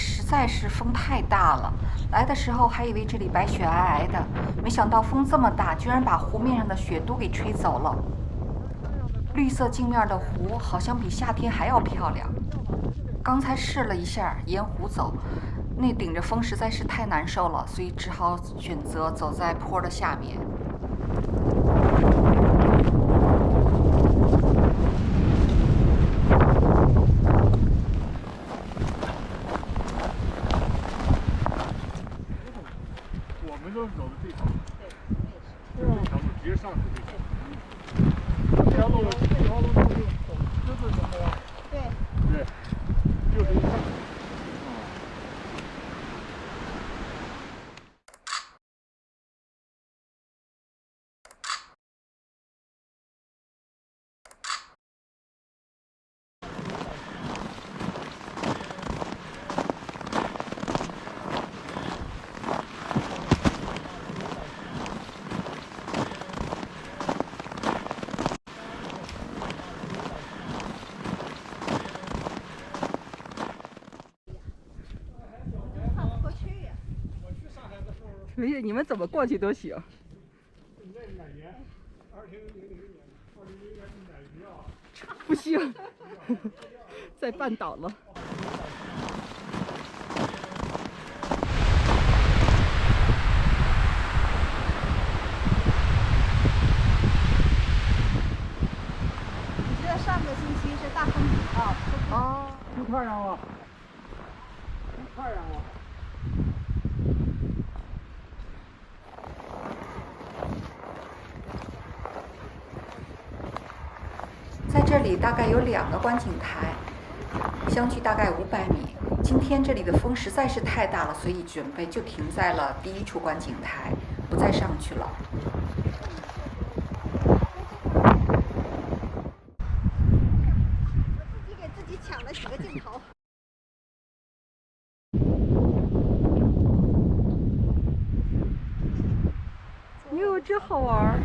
实在是风太大了，来的时候还以为这里白雪皑皑的，没想到风这么大，居然把湖面上的雪都给吹走了。绿色镜面的湖好像比夏天还要漂亮。刚才试了一下沿湖走，那顶着风实在是太难受了，所以只好选择走在坡的下面。我们都是走的这条路，这条路直接上去就行。这条路就是走狮子什么呀？对，就是一上去。没事，你们怎么过去都行。你那哪年？2000年，2001年是哪年啊？不行，在半岛了。我觉得上个星期是大风比较哦，不太阳了，不太阳了。在这里大概有2个观景台，相距大概500米。今天这里的风实在是太大了，所以准备就停在了第1处观景台，不再上去了。自己给自己抢了几个镜头。哟，真好玩儿！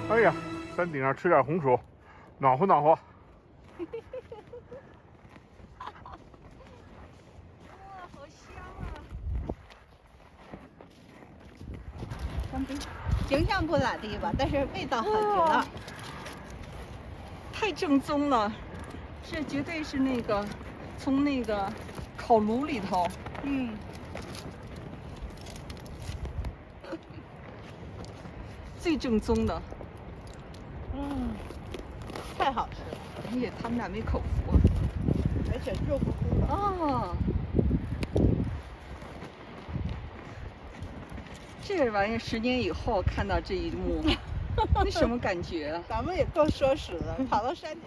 哎呀，山顶上吃点红薯，暖和暖和。哇，好香啊！形象不咋地吧，但是味道好极了。太正宗了，这绝对是那个从那个烤炉里头，最正宗的。太好吃了，哎呀，他们俩没口福。而且热乎乎的。哦，这玩意儿10年以后看到这一幕，那什么感觉啊？咱们也够奢侈的，跑到山顶。